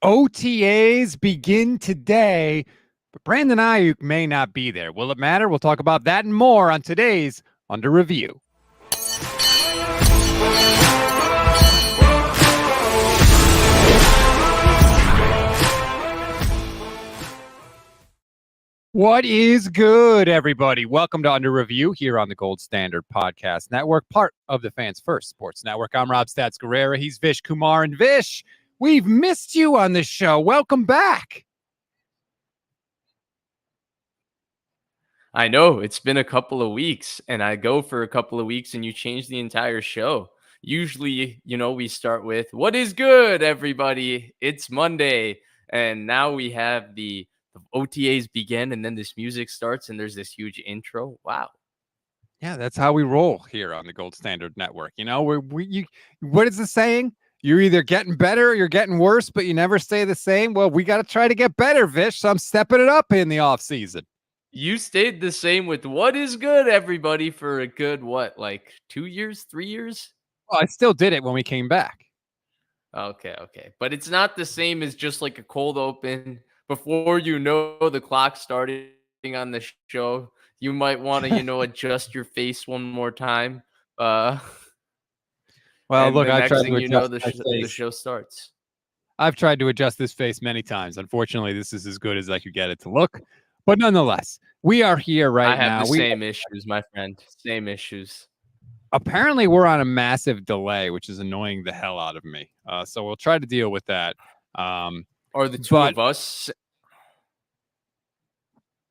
OTAs begin today, but Brandon Aiyuk may not be there. Will it matter? We'll talk about that and more on today's Under Review. What is good, everybody? Welcome to Under Review here on the Gold Standard Podcast Network, part of the Fans First Sports Network. I'm Rob Stats Guerrera. He's Vish Kumaran. Vish, we've missed you on this show. Welcome back. I know it's been a couple of weeks and I go for a couple of weeks and you change the entire show. Usually, we start with what is good, everybody? It's Monday. And now we have the OTAs begin and then this music starts and there's this huge intro. Wow. Yeah, that's how we roll here on the Gold Standard Network. What is the saying? You're either getting better or you're getting worse, but you never stay the same. Well, we got to try to get better, Vish. So I'm stepping it up in the off season. You stayed the same with what is good, everybody, for a good, 2 years, 3 years? Well, I still did it when we came back. Okay. But it's not the same as just like a cold open. Before the clock starting on the show, you might want to, adjust your face one more time. Well, look, I tried to adjust the show starts. I've tried to adjust this face many times. Unfortunately, this is as good as I could get it to look. But nonetheless, we are here right now. I have the same issues, my friend. Same issues. Apparently, we're on a massive delay, which is annoying the hell out of me. So we'll try to deal with that. Are the two of us?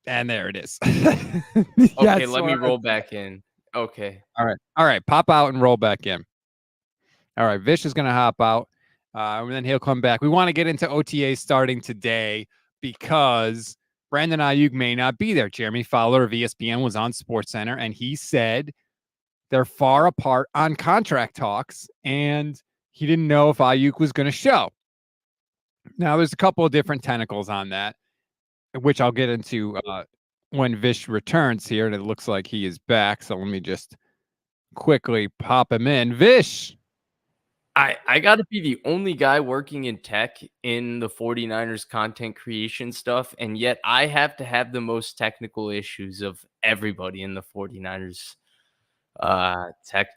And there it is. Okay, let me roll back in. Okay. All right. Pop out and roll back in. All right. Vish is going to hop out, and then he'll come back. We want to get into OTA starting today because Brandon Aiyuk may not be there. Jeremy Fowler of ESPN was on SportsCenter, and he said they're far apart on contract talks, and he didn't know if Aiyuk was going to show. Now, there's a couple of different tentacles on that, which I'll get into when Vish returns here, and it looks like he is back. So let me just quickly pop him in. Vish! I got to be the only guy working in tech in the 49ers content creation stuff, and yet I have to have the most technical issues of everybody in the 49ers tech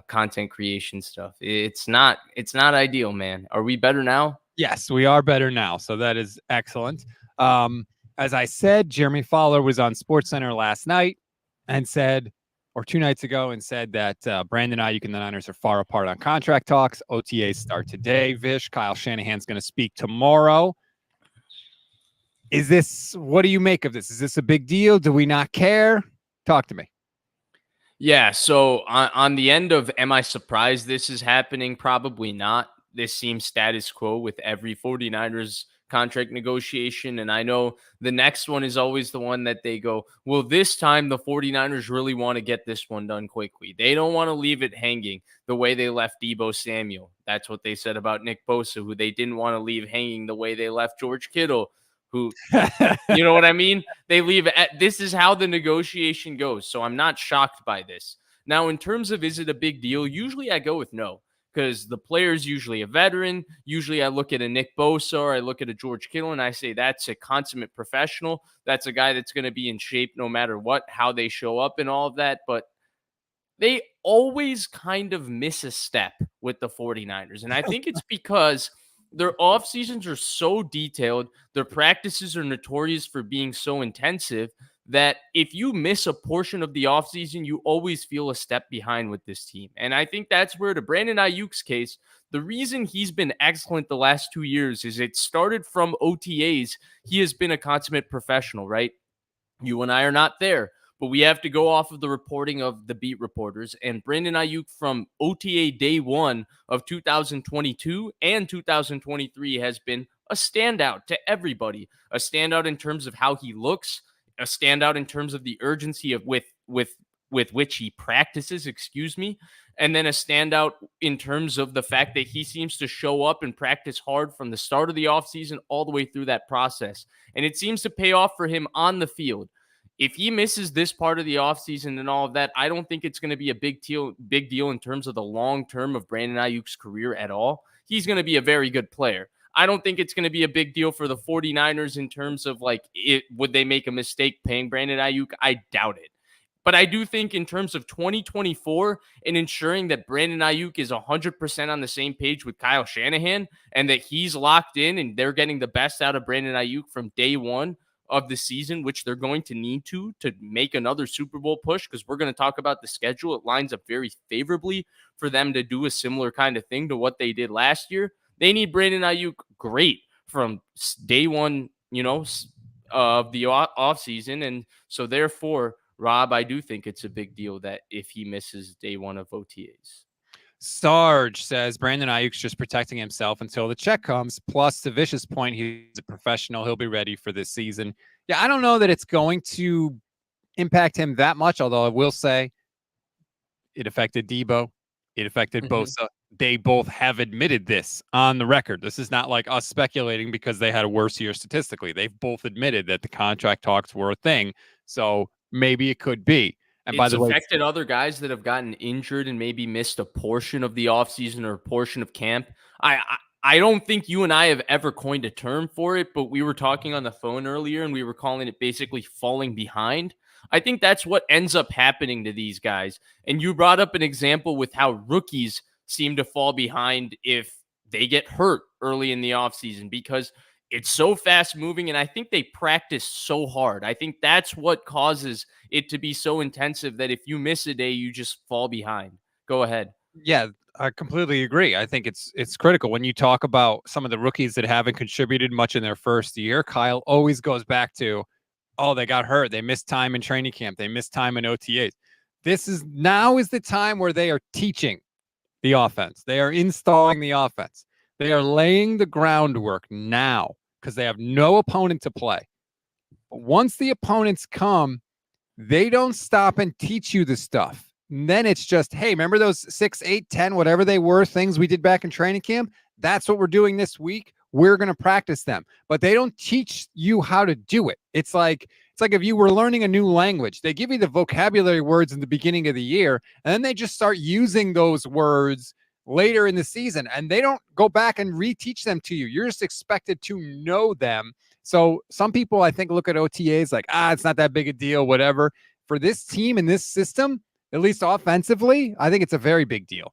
content creation stuff. It's not ideal, man. Are we better now? Yes, we are better now. So that is excellent. As I said, Jeremy Fowler was on SportsCenter last night and said, or 2 nights ago, and said that Brandon Aiyuk and the Niners are far apart on contract talks. OTAs start today. Vish, Kyle Shanahan's going to speak tomorrow. What do you make of this? Is this a big deal? Do we not care? Talk to me. Yeah, so on the end of, am I surprised this is happening? Probably not. This seems status quo with every 49ers contract negotiation. And I know the next one is always the one that they go, well, this time the 49ers really want to get this one done quickly. They don't want to leave it hanging the way they left Deebo Samuel. That's what they said about Nick Bosa, who they didn't want to leave hanging the way they left George Kittle, who, you know what I mean? They leave this is how the negotiation goes. So I'm not shocked by this. Now, in terms of, is it a big deal? Usually I go with no. Because the player's usually a veteran. Usually I look at a Nick Bosa or I look at a George Kittle and I say that's a consummate professional. That's a guy that's going to be in shape no matter what, how they show up and all of that. But they always kind of miss a step with the 49ers. And I think it's because their off seasons are so detailed. Their practices are notorious for being so intensive that if you miss a portion of the offseason, you always feel a step behind with this team. And I think that's where, to Brandon Aiyuk's case, the reason he's been excellent the last 2 years is it started from OTAs. He has been a consummate professional, right? You and I are not there, but we have to go off of the reporting of the beat reporters. And Brandon Aiyuk from OTA day one of 2022 and 2023 has been a standout to everybody, a standout in terms of how he looks, a standout in terms of the urgency of with which he practices, and then a standout in terms of the fact that he seems to show up and practice hard from the start of the offseason all the way through that process. And it seems to pay off for him on the field. If he misses this part of the offseason and all of that, I don't think it's going to be a big deal in terms of the long term of Brandon Aiyuk's career at all. He's going to be a very good player. I don't think it's going to be a big deal for the 49ers in terms of like, would they make a mistake paying Brandon Aiyuk? I doubt it. But I do think in terms of 2024 and ensuring that Brandon Aiyuk is 100% on the same page with Kyle Shanahan and that he's locked in and they're getting the best out of Brandon Aiyuk from day one of the season, which they're going to need to make another Super Bowl push, because we're going to talk about the schedule. It lines up very favorably for them to do a similar kind of thing to what they did last year. They need Brandon Aiyuk great from day one, of the offseason. And so therefore, Rob, I do think it's a big deal that if he misses day one of OTAs. Sarge says Brandon Aiyuk's just protecting himself until the check comes. Plus, to Vish's point, he's a professional. He'll be ready for this season. Yeah, I don't know that it's going to impact him that much, although I will say it affected Debo. It affected Bosa. They both have admitted this on the record. This is not like us speculating because they had a worse year statistically. They've both admitted that the contract talks were a thing. So maybe it could be. And by the way, affected other guys that have gotten injured and maybe missed a portion of the offseason or a portion of camp. I don't think you and I have ever coined a term for it, but we were talking on the phone earlier and we were calling it basically falling behind. I think that's what ends up happening to these guys. And you brought up an example with how rookies seem to fall behind if they get hurt early in the offseason because it's so fast moving, and I think they practice so hard. I think that's what causes it to be so intensive that if you miss a day, you just fall behind. Go ahead. Yeah, I completely agree. I think it's critical when you talk about some of the rookies that haven't contributed much in their first year. Kyle always goes back to, oh, they got hurt. They missed time in training camp. They missed time in OTAs. Now is the time where they are teaching the offense. They are installing the offense. They are laying the groundwork now because they have no opponent to play. But once the opponents come, they don't stop and teach you the stuff. And then it's just, hey, remember those 6, 8, 10, whatever they were, things we did back in training camp? That's what we're doing this week. We're going to practice them. But they don't teach you how to do it. It's like if you were learning a new language, they give you the vocabulary words in the beginning of the year, and then they just start using those words later in the season, and they don't go back and reteach them to you. You're just expected to know them. So some people, I think, look at OTAs like, it's not that big a deal, whatever. For this team in this system, at least offensively, I think it's a very big deal.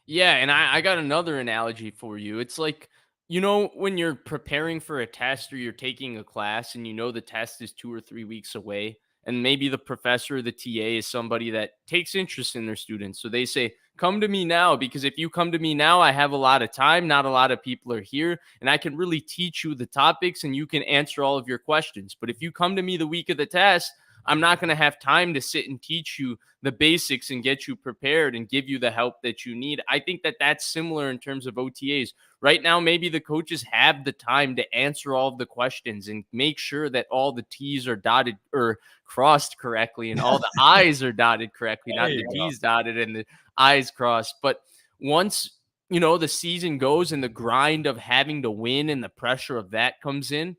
Yeah, and I got another analogy for you. It's like, when you're preparing for a test or you're taking a class and the test is 2 or 3 weeks away, and maybe the professor or the TA is somebody that takes interest in their students. So they say, come to me now, because if you come to me now, I have a lot of time. Not a lot of people are here, and I can really teach you the topics and you can answer all of your questions. But if you come to me the week of the test, I'm not going to have time to sit and teach you the basics and get you prepared and give you the help that you need. I think that that's similar in terms of OTAs. Right now, maybe the coaches have the time to answer all of the questions and make sure that all the T's are dotted or crossed correctly and all the I's are dotted correctly, not the T's dotted and the I's crossed. But once, the season goes and the grind of having to win and the pressure of that comes in,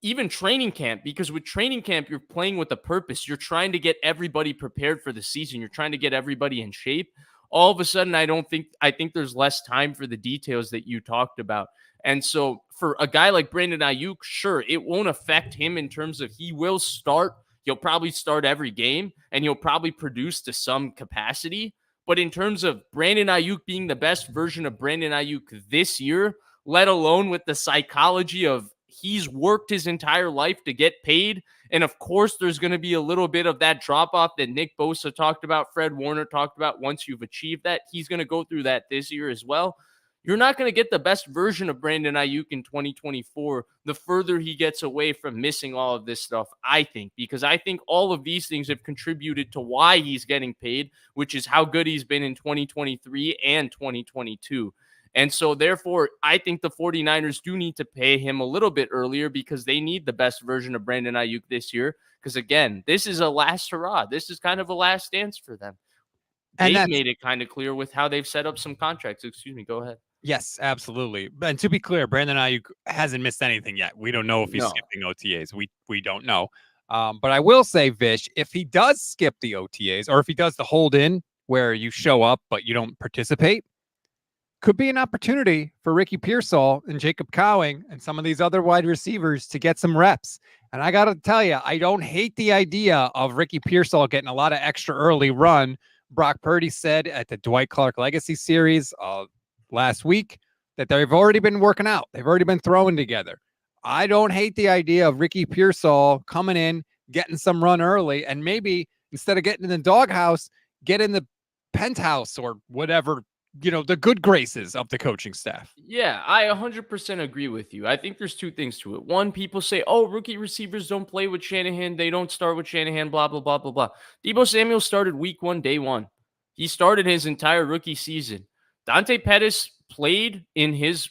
even training camp, because with training camp, you're playing with a purpose. You're trying to get everybody prepared for the season. You're trying to get everybody in shape. All of a sudden, I think there's less time for the details that you talked about. And so for a guy like Brandon Aiyuk, sure, it won't affect him in terms of he will start. He'll probably start every game and he'll probably produce to some capacity. But in terms of Brandon Aiyuk being the best version of Brandon Aiyuk this year, let alone with the psychology of he's worked his entire life to get paid. And of course, there's going to be a little bit of that drop off that Nick Bosa talked about, Fred Warner talked about. Once you've achieved that, he's going to go through that this year as well. You're not going to get the best version of Brandon Aiyuk in 2024 the further he gets away from missing all of this stuff, I think, because I think all of these things have contributed to why he's getting paid, which is how good he's been in 2023 and 2022. And so, therefore, I think the 49ers do need to pay him a little bit earlier because they need the best version of Brandon Aiyuk this year. Because, again, this is a last hurrah. This is kind of a last dance for them. They've made it kind of clear with how they've set up some contracts. Excuse me. Go ahead. Yes, absolutely. And to be clear, Brandon Aiyuk hasn't missed anything yet. We don't know if he's skipping OTAs. We don't know. But I will say, Vish, if he does skip the OTAs or if he does the hold in where you show up but you don't participate, could be an opportunity for Ricky Pearsall and Jacob Cowing and some of these other wide receivers to get some reps. And I got to tell you, I don't hate the idea of Ricky Pearsall getting a lot of extra early run. Brock Purdy said at the Dwight Clark Legacy Series last week that they've already been working out. They've already been throwing together. I don't hate the idea of Ricky Pearsall coming in, getting some run early, and maybe instead of getting in the doghouse, get in the penthouse or whatever, the good graces of the coaching staff. Yeah, I 100% agree with you. I think there's two things to it. One, people say, oh, rookie receivers don't play with Shanahan. They don't start with Shanahan, blah, blah, blah, blah, blah. Debo Samuel started week 1, day 1. He started his entire rookie season. Dante Pettis played in his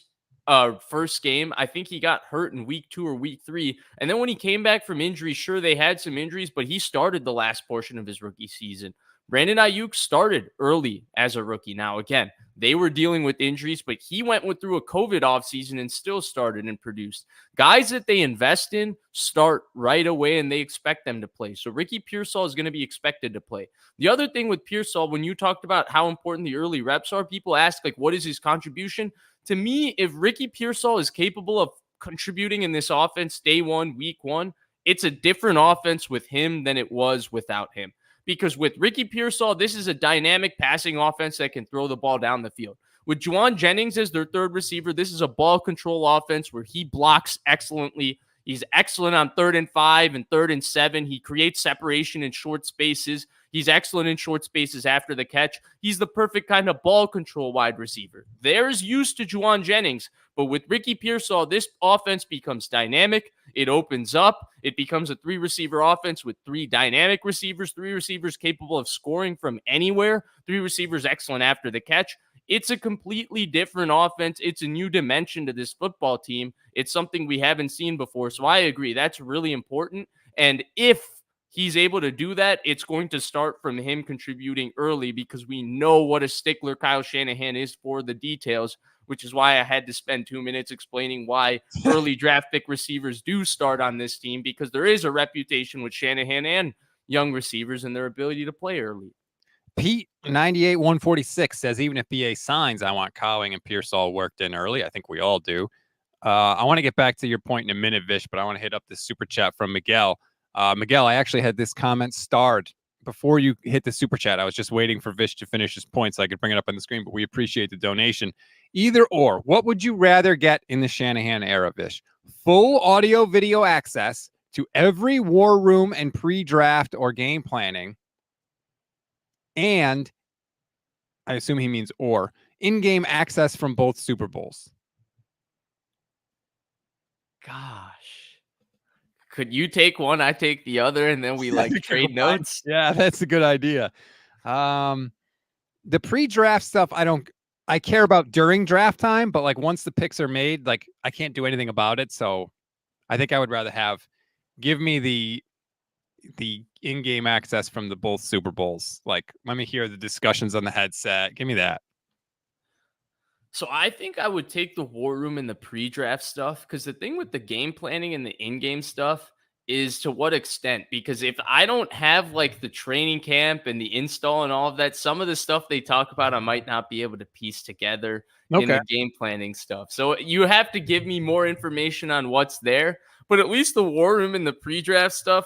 first game. I think he got hurt in week 2 or week 3. And then when he came back from injury, sure, they had some injuries, but he started the last portion of his rookie season. Brandon Aiyuk started early as a rookie. Now, again, they were dealing with injuries, but he went through a COVID offseason and still started and produced. Guys that they invest in start right away, and they expect them to play. So Ricky Pearsall is going to be expected to play. The other thing with Pearsall, when you talked about how important the early reps are, people ask, like, what is his contribution? To me, if Ricky Pearsall is capable of contributing in this offense day 1, week 1, it's a different offense with him than it was without him. Because with Ricky Pearsall, this is a dynamic passing offense that can throw the ball down the field. With Juwan Jennings as their third receiver, this is a ball control offense where he blocks excellently. He's excellent on 3rd and 5 and 3rd and 7. He creates separation in short spaces. He's excellent in short spaces after the catch. He's the perfect kind of ball control wide receiver. There's use to Juwan Jennings, but with Ricky Pearsall, this offense becomes dynamic. It opens up. It becomes a 3-receiver offense with 3 dynamic receivers, 3 receivers capable of scoring from anywhere, 3 receivers excellent after the catch. It's a completely different offense. It's a new dimension to this football team. It's something we haven't seen before. So I agree. That's really important. And if he's able to do that, it's going to start from him contributing early because we know what a stickler Kyle Shanahan is for the details, which is why I had to spend 2 minutes explaining why early draft pick receivers do start on this team, because there is a reputation with Shanahan and young receivers and their ability to play early. Pete 98-146 says, even if BA signs, I want Cowing and Pearsall worked in early. I think we all do. I want to get back to your point in a minute, Vish, but I want to hit up this super chat from Miguel. Miguel, I actually had this comment starred before you hit the super chat. I was just waiting for Vish to finish his point so I could bring it up on the screen, but we appreciate the donation. Either or, what would you rather get in the Shanahan era, Vish? Full audio video access to every war room and pre-draft or game planning, and I assume he means or in-game access from both Super Bowls. Gosh. Could you take one, I take the other, and then we trade notes? Yeah, that's a good idea. The pre-draft stuff, I care about during draft time, but once the picks are made, I can't do anything about it. So I think I would rather give me the in-game access from the both Super Bowls. Let me hear the discussions on the headset. Give me that. So I think I would take the war room and the pre-draft stuff, because the thing with the game planning and the in-game stuff is to what extent, because if I don't have the training camp and the install and all of that, some of the stuff they talk about, I might not be able to piece together in the game planning stuff. So you have to give me more information on what's there, but at least the war room and the pre-draft stuff,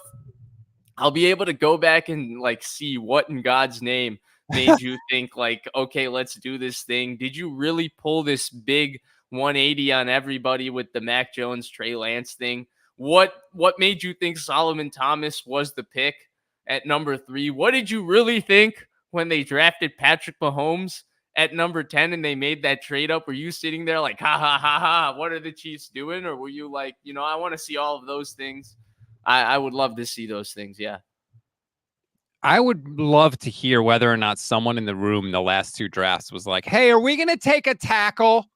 I'll be able to go back and see what in God's name made you think okay, let's do this thing. Did you really pull this big 180 on everybody with the Mac Jones, Trey Lance thing? What made you think Solomon Thomas was the pick at number 3? What did you really think when they drafted Patrick Mahomes at number 10 and they made that trade up? Were you sitting there ha, ha, ha, ha, what are the Chiefs doing? Or were you I want to see all of those things? I would love to see those things, yeah. I would love to hear whether or not someone in the room in the last 2 drafts was hey, are we going to take a tackle?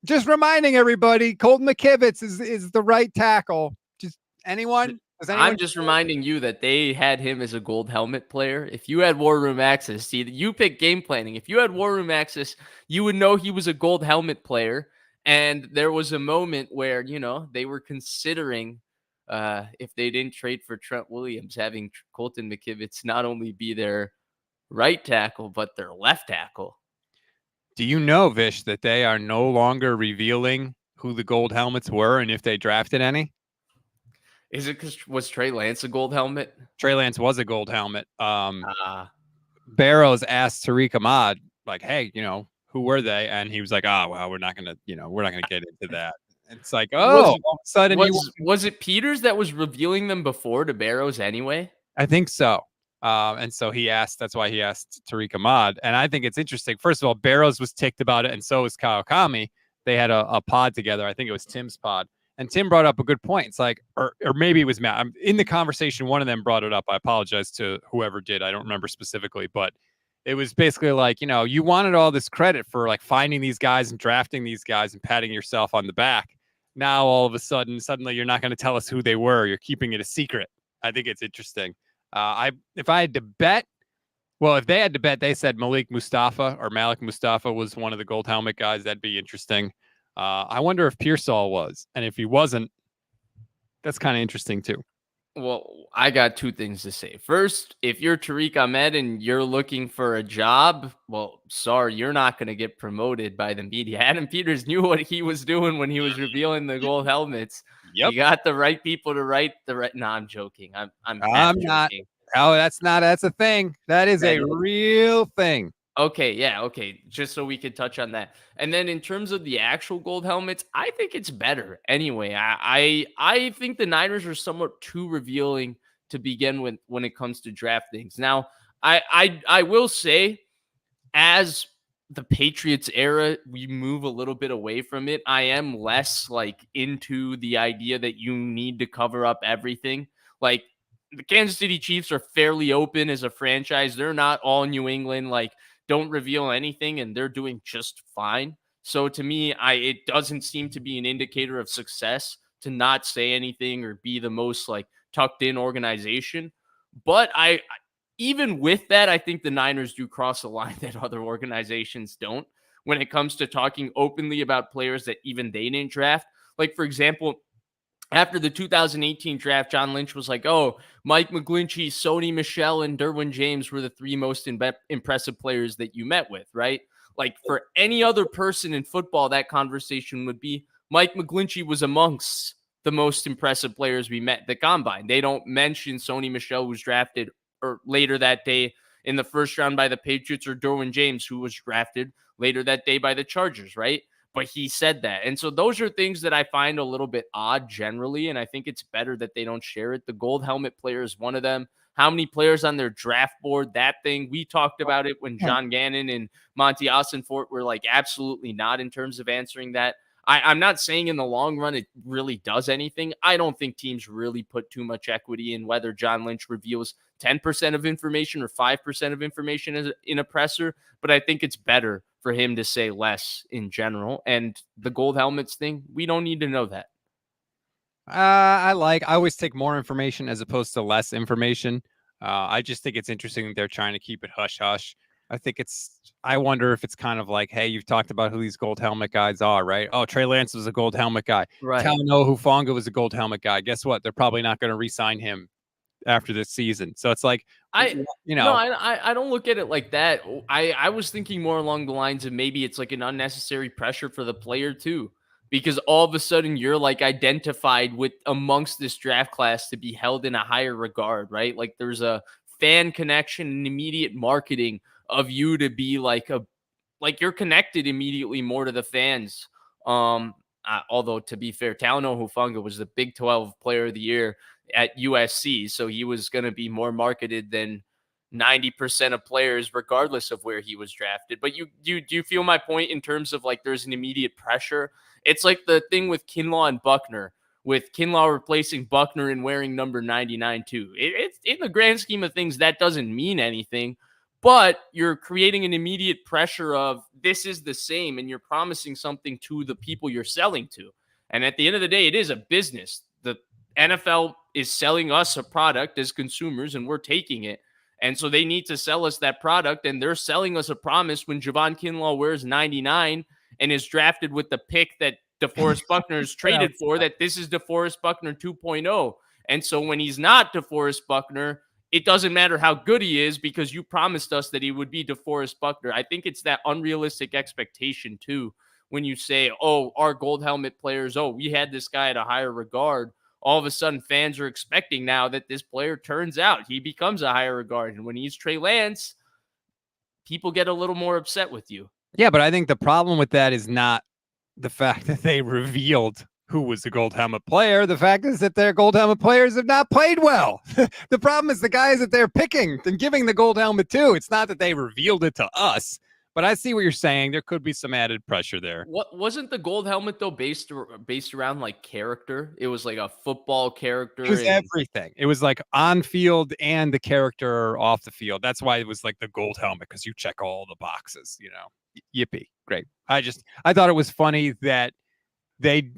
Just reminding everybody, Colton McKivitz is the right tackle. Just anyone? I'm just reminding you that they had him as a gold helmet player. If you had war room access, see, you pick game planning. If you had war room access, you would know he was a gold helmet player. And there was a moment where, they were considering if they didn't trade for Trent Williams, having Colton McKivitz not only be their right tackle, but their left tackle. Do you know, Vish, that they are no longer revealing who the gold helmets were and if they drafted any? Is it because was Trey Lance a gold helmet? Trey Lance was a gold helmet. Ah, Barrows asked Tariq Ahmad, like, hey, who were they? And he was like, oh, well, we're not gonna get into that. And it's like, oh, was all of a sudden was it Peters that was revealing them before to Barrows anyway? I think so. And so that's why he asked Tariq Ahmad. And I think it's interesting. First of all, Barrows was ticked about it, and so was Kawakami. They had a pod together. I think it was Tim's pod. And Tim brought up a good point. It's like, or maybe it was Matt. I'm in the conversation. One of them brought it up. I apologize to whoever did. I don't remember specifically, but it was basically like, you wanted all this credit for like finding these guys and drafting these guys and patting yourself on the back. Now, all of a sudden, suddenly you're not going to tell us who they were. You're keeping it a secret. I think it's interesting. If I had to bet, well, if they had to bet, they said Malik Mustafa was one of the gold helmet guys. That'd be interesting. I wonder if Pearsall was, and if he wasn't, that's kind of interesting too. Well, I got two things to say. First, if you're Tariq Ahmed and you're looking for a job, well, sorry, you're not going to get promoted by the media. Adam Peters knew what he was doing when he was revealing the gold helmets. Yep. You got the right people to write the right. No, I'm joking. I'm not. joking. Oh, that's a thing. That is a real thing. Okay, yeah, okay. Just so we could touch on that. And then in terms of the actual gold helmets, I think it's better anyway. I think the Niners are somewhat too revealing to begin with when it comes to draft things. Now, I will say, as the Patriots era, we move a little bit away from it. I am less like into the idea that you need to cover up everything. Like the Kansas City Chiefs are fairly open as a franchise. They're not all New England, like don't reveal anything, and they're doing just fine. So to me, it doesn't seem to be an indicator of success to not say anything or be the most like tucked in organization. But even with that, I think the Niners do cross a line that other organizations don't when it comes to talking openly about players that even they didn't draft. Like, for example, after the 2018 draft, John Lynch was like, oh, Mike McGlinchey, Sony Michel, and Derwin James were the three most impressive players that you met with, right? Like for any other person in football, that conversation would be Mike McGlinchey was amongst the most impressive players we met at the combine. They don't mention Sony Michel, who was drafted or later that day in the first round by the Patriots, or Derwin James, who was drafted later that day by the Chargers, right? But he said that. And so those are things that I find a little bit odd generally. And I think it's better that they don't share it. The gold helmet player is one of them. How many players on their draft board, that thing, we talked about it when John Gannon and Monty Ossenfort were like, absolutely not in terms of answering that. I'm not saying in the long run it really does anything. I don't think teams really put too much equity in whether John Lynch reveals 10% of information or 5% of information in a presser, but I think it's better for him to say less in general. And the gold helmets thing, we don't need to know that. I always take more information as opposed to less information. I just think it's interesting that they're trying to keep it hush hush. I wonder if it's kind of like, hey, you've talked about who these gold helmet guys are, right? Oh, Trey Lance was a gold helmet guy. Right. Talanoa Hufanga was a gold helmet guy. Guess what? They're probably not going to re-sign him after this season. So it's like, I don't look at it like that. I was thinking more along the lines of maybe it's like an unnecessary pressure for the player too, because all of a sudden you're like identified with amongst this draft class to be held in a higher regard, right? Like there's a fan connection and immediate marketing of you to be like you're connected immediately more to the fans. Although to be fair, Talanoa Hufanga was the Big 12 Player of the Year at USC, so he was going to be more marketed than 90% of players, regardless of where he was drafted. But you feel my point in terms of like there's an immediate pressure. It's like the thing with Kinlaw and Buckner, with Kinlaw replacing Buckner and wearing number 99 too. It's in the grand scheme of things that doesn't mean anything. But you're creating an immediate pressure of this is the same, and you're promising something to the people you're selling to. And at the end of the day, it is a business. The NFL is selling us a product as consumers, and we're taking it. And so they need to sell us that product, and they're selling us a promise when Javon Kinlaw wears 99 and is drafted with the pick that DeForest Buckner is traded for, that this is DeForest Buckner 2.0. And so when he's not DeForest Buckner, it doesn't matter how good he is because you promised us that he would be DeForest Buckner. I think it's that unrealistic expectation too. When you say, oh, our gold helmet players, oh, we had this guy at a higher regard. All of a sudden, fans are expecting now that this player turns out he becomes a higher regard. And when he's Trey Lance, people get a little more upset with you. Yeah, but I think the problem with that is not the fact that they revealed who was the gold helmet player. The fact is that their gold helmet players have not played well. The problem is the guys that they're picking and giving the gold helmet to. It's not that they revealed it to us. But I see what you're saying. There could be some added pressure there. What wasn't the gold helmet though based around like character? It was like a football character. It was everything. It was like on field and the character off the field. That's why it was like the gold helmet, because you check all the boxes. Yippee, great. I thought it was funny that they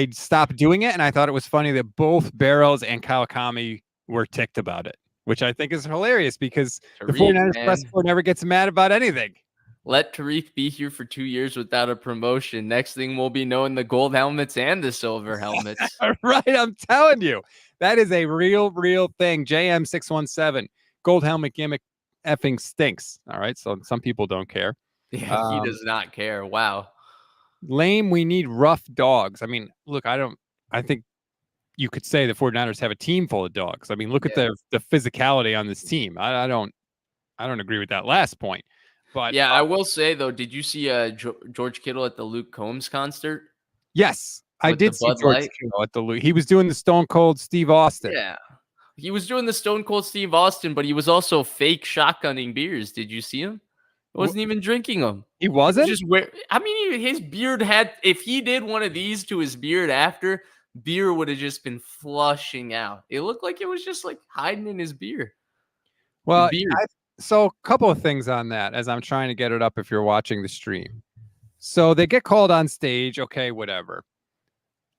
stopped doing it, and I thought it was funny that both Barrows and Kawakami were ticked about it, which I think is hilarious because the 49ers press corps never gets mad about anything. Let Tariq be here for 2 years without a promotion. Next thing we'll be knowing the gold helmets and the silver helmets. Right, I'm telling you. That is a real thing. JM617, gold helmet gimmick effing stinks. All right, so some people don't care. Yeah, he does not care. Wow. Lame, we need rough dogs. I mean, look, I think you could say the 49ers have a team full of dogs. I mean, look at the physicality on this team. I don't agree with that last point. But yeah, I will say though, did you see George Kittle at the Luke Combs concert? Yes, I did see George Kittle at the Luke. He was doing the Stone Cold Steve Austin. Yeah, he was doing the Stone Cold Steve Austin, but he was also fake shotgunning beers. Did you see him? He wasn't even drinking them. He wasn't? His beard had, if he did one of these to his beard after, beer would have just been flushing out. It looked like it was just like hiding in his beer. Well, so a couple of things on that as I'm trying to get it up if you're watching the stream. So they get called on stage. Okay, whatever.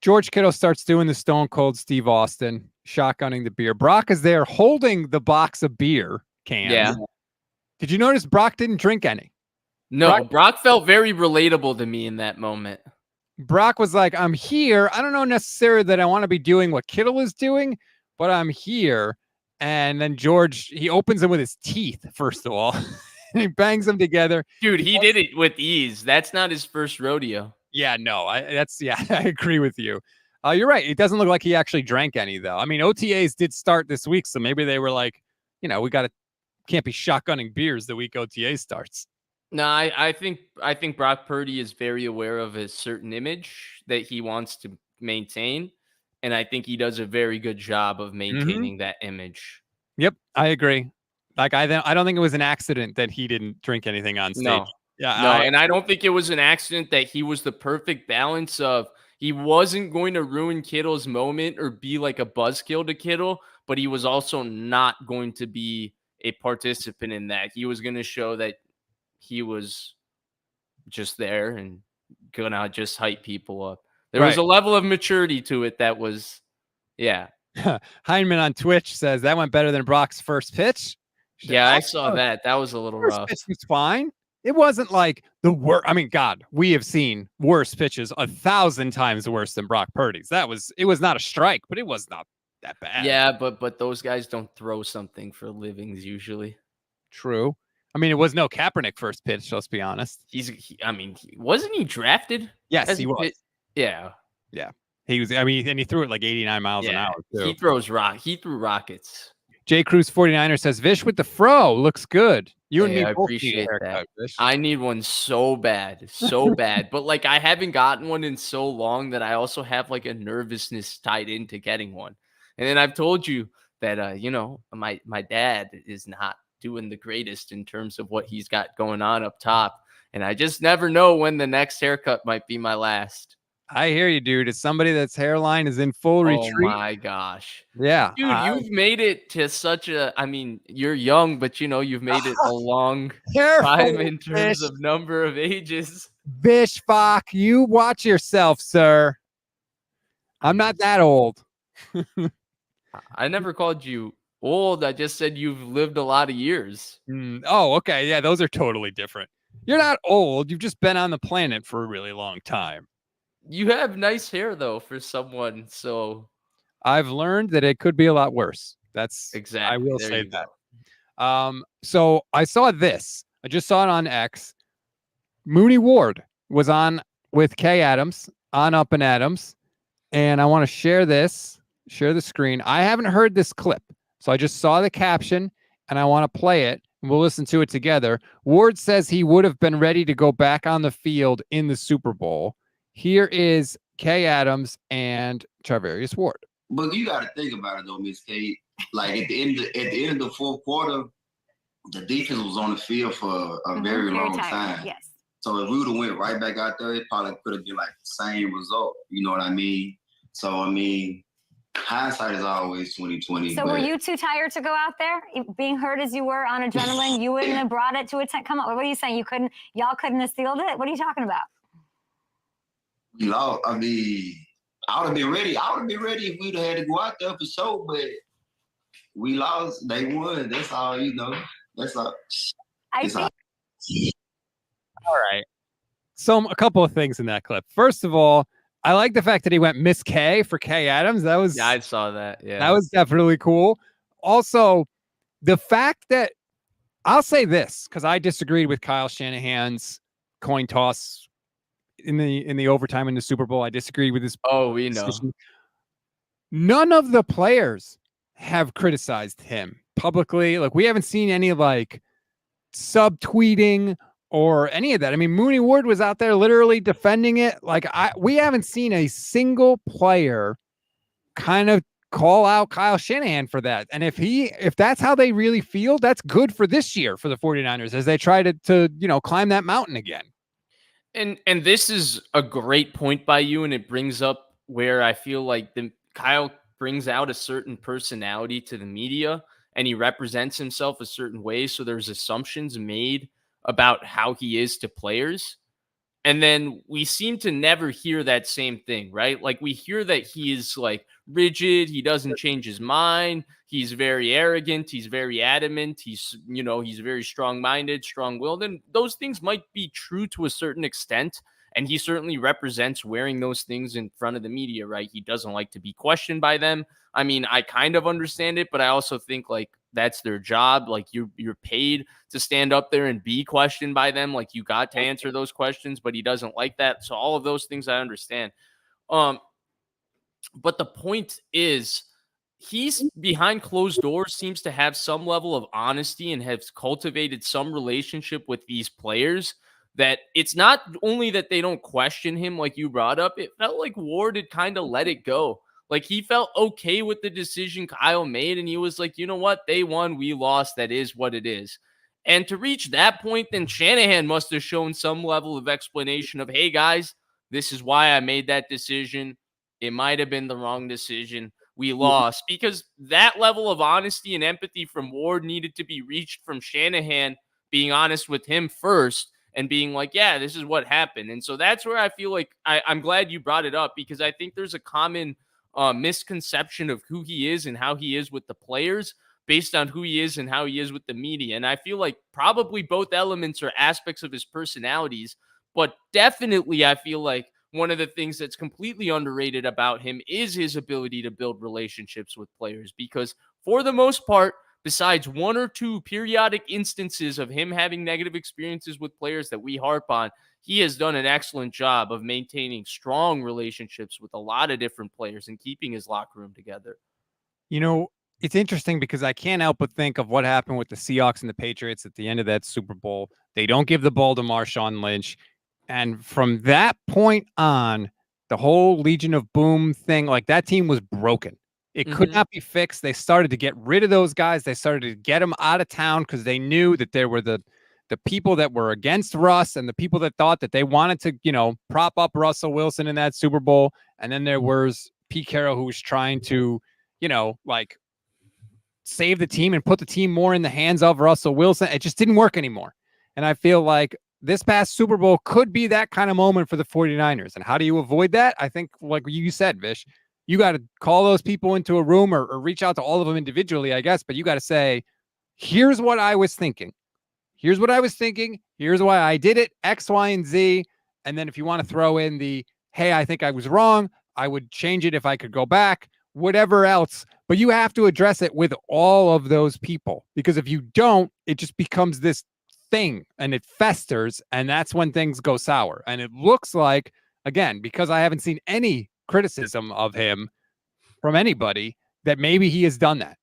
George Kittle starts doing the Stone Cold Steve Austin, shotgunning the beer. Brock is there holding the box of beer cans. Yeah. Did you notice Brock didn't drink any? No, Brock felt very relatable to me in that moment. Brock was like, I'm here. I don't know necessarily that I want to be doing what Kittle is doing, but I'm here. And then George, he opens them with his teeth, first of all. And he bangs them together. Dude, he did it with ease. That's not his first rodeo. Yeah, no, I agree with you. You're right. It doesn't look like he actually drank any, though. I mean, OTAs did start this week, so maybe they were like, we can't be shotgunning beers the week OTA starts. No, I think Brock Purdy is very aware of a certain image that he wants to maintain. And I think he does a very good job of maintaining that image. Yep, I agree. Like I don't think it was an accident that he didn't drink anything on stage. No, and I don't think it was an accident that he was the perfect balance of he wasn't going to ruin Kittle's moment or be like a buzzkill to Kittle, but he was also not going to be a participant in that. He was going to show that he was just there and gonna just hype people up. There was a level of maturity to it that was, yeah. Heineman on Twitch says that went better than Brock's first pitch. Yeah, I saw that. That was a little rough. Pitch was fine. It wasn't like the worst. I mean, God, we have seen worse pitches 1,000 times worse than Brock Purdy's. It was not a strike, but it was not that bad. Yeah, but those guys don't throw something for livings usually. True. I mean, it was no Kaepernick first pitch. Let's be honest. Wasn't he drafted? Yes, he was. Yeah. He was. I mean, and he threw it like 89 miles an hour too. He threw rockets. J Cruz 49er says Vish with the fro looks good. You and me both appreciate need a haircut, that. Vish. I need one so bad, but like I haven't gotten one in so long that I also have like a nervousness tied into getting one. And then I've told you that my dad is not doing the greatest in terms of what he's got going on up top, and I just never know when the next haircut might be my last. I hear you, dude. It's somebody that's hairline is in full retreat. Oh my gosh. Yeah. Dude, you've made it to such you're young, but you've made it a long time in terms of number of ages. Vish Fock, you watch yourself, sir. I'm not that old. I never called you old. I just said you've lived a lot of years. Oh, okay. Yeah, those are totally different. You're not old. You've just been on the planet for a really long time. You have nice hair, though, for someone, so... I've learned that it could be a lot worse. That's Exactly. I will There say you that. go. So I saw this. I just saw it on X. Mooney Ward was on with Kay Adams on Up and Adams, and I want to share the screen. I haven't heard this clip, so I just saw the caption, and I want to play it, and we'll listen to it together. Ward says he would have been ready to go back on the field in the Super Bowl. Here is Kay Adams and Charvarius Ward. But you got to think about it though, Miss Kate. Like at the end of the fourth quarter, the defense was on the field for a very long time. Yes. So if we would have went right back out there, it probably could have been like the same result. You know what I mean? So I mean, hindsight is always 20/20. So were you too tired to go out there? Being hurt as you were on adrenaline, you wouldn't have brought it to a come on, what are you saying? Y'all couldn't have sealed it? What are you talking about? We lost. I mean, I would have been ready. I would have been ready if we'd have had to go out there for sure, but we lost. They won. That's all, you know. That's all. All right. So a couple of things in that clip. First of all, I like the fact that he went Miss K for Kay Adams. That was Yeah, I saw that. Yeah. That was definitely cool. Also, the fact that I'll say this, because I disagreed with Kyle Shanahan's coin toss in the overtime in the Super Bowl. I disagreed with his we know. decision. None of the players have criticized him publicly. Like, we haven't seen any like subtweeting or any of that. I mean, Mooney Ward was out there literally defending it. Like, we haven't seen a single player kind of call out Kyle Shanahan for that. And if that's how they really feel, that's good for this year for the 49ers as they try to climb that mountain again. And this is a great point by you, and it brings up where I feel like Kyle brings out a certain personality to the media, and he represents himself a certain way. So there's assumptions made about how he is to players. And then we seem to never hear that same thing, right? Like, we hear that he is like rigid. He doesn't change his mind. He's very arrogant. He's very adamant. He's very strong-minded, strong-willed. And those things might be true to a certain extent. And he certainly represents wearing those things in front of the media, right? He doesn't like to be questioned by them. I mean, I kind of understand it, but I also think like that's their job. Like, you're paid to stand up there and be questioned by them. Like, you got to answer those questions, but he doesn't like that. So all of those things I understand. But the point is, he's behind closed doors, seems to have some level of honesty and has cultivated some relationship with these players, that it's not only that they don't question him like you brought up. It felt like Ward had kind of let it go. Like, he felt okay with the decision Kyle made, and he was like, you know what? They won, we lost. That is what it is. And to reach that point, then Shanahan must have shown some level of explanation of, hey, guys, this is why I made that decision. It might have been the wrong decision. We lost. Because that level of honesty and empathy from Ward needed to be reached from Shanahan being honest with him first and being like, yeah, this is what happened. And so that's where I feel like I'm glad you brought it up, because I think there's a common misconception of who he is and how he is with the players based on who he is and how he is with the media. And I feel like probably both elements are aspects of his personalities, but definitely I feel like one of the things that's completely underrated about him is his ability to build relationships with players, because for the most part, besides one or two periodic instances of him having negative experiences with players that we harp on, he has done an excellent job of maintaining strong relationships with a lot of different players and keeping his locker room together. You know, it's interesting because I can't help but think of what happened with the Seahawks and the Patriots at the end of that Super Bowl. They don't give the ball to Marshawn Lynch. And from that point on, the whole Legion of Boom thing, like, that team was broken. It could not be fixed. They started to get rid of those guys. They started to get them out of town because they knew that there were the people that were against Russ and the people that thought that they wanted to, prop up Russell Wilson in that Super Bowl. And then there was Pete Carroll, who was trying to, save the team and put the team more in the hands of Russell Wilson. It just didn't work anymore. And I feel like this past Super Bowl could be that kind of moment for the 49ers. And how do you avoid that? I think, like you said, Vish, you got to call those people into a room or reach out to all of them individually, I guess. But you got to say, here's what I was thinking. Here's what I was thinking. Here's why I did it, X, Y, and Z. And then if you want to throw in the, hey, I think I was wrong, I would change it if I could go back, whatever else. But you have to address it with all of those people, because if you don't, it just becomes this thing and it festers, and that's when things go sour. And it looks like, again, because I haven't seen any criticism of him from anybody, that maybe he has done that.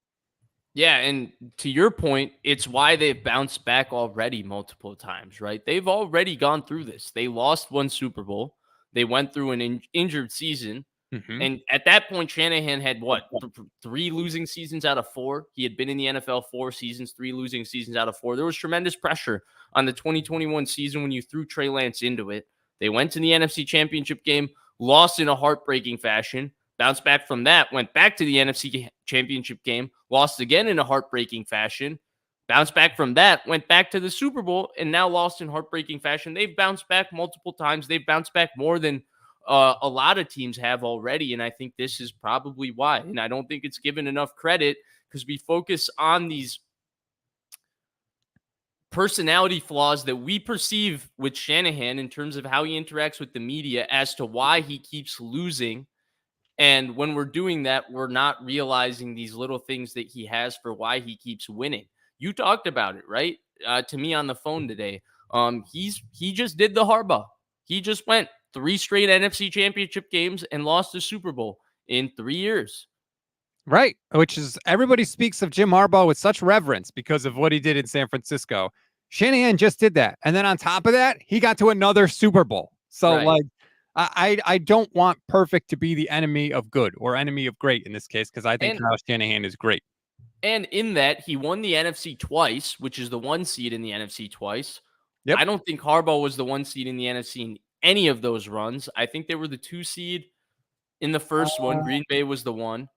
Yeah, and to your point, it's why they've bounced back already multiple times, right? They've already gone through this. They lost one Super Bowl. They went through an injured season. Mm-hmm. And at that point, Shanahan had what? 3 losing seasons out of 4. He had been in the NFL 4 seasons, 3 losing seasons out of 4. There was tremendous pressure on the 2021 season when you threw Trey Lance into it. They went to the NFC Championship game, lost in a heartbreaking fashion, bounced back from that, went back to the NFC Championship game, lost again in a heartbreaking fashion, bounced back from that, went back to the Super Bowl, and now lost in heartbreaking fashion. They've bounced back multiple times. They've bounced back more than a lot of teams have already, and I think this is probably why. And I don't think it's given enough credit because we focus on these personality flaws that we perceive with Shanahan in terms of how he interacts with the media as to why he keeps losing. And when we're doing that, we're not realizing these little things that he has for why he keeps winning. You talked about it, right? To me on the phone today. He just did the Harbaugh. He just went 3 straight NFC Championship games and lost the Super Bowl in 3 years. Right. Which is, everybody speaks of Jim Harbaugh with such reverence because of what he did in San Francisco. Shanahan just did that. And then on top of that, he got to another Super Bowl. So Right. I don't want perfect to be the enemy of good or enemy of great in this case, because I think Kyle Shanahan is great. And in that, he won the NFC twice, which is the 1 seed in the NFC twice. Yep. I don't think Harbaugh was the 1 seed in the NFC in any of those runs. I think they were the 2 seed in the first one. Green Bay was the 1.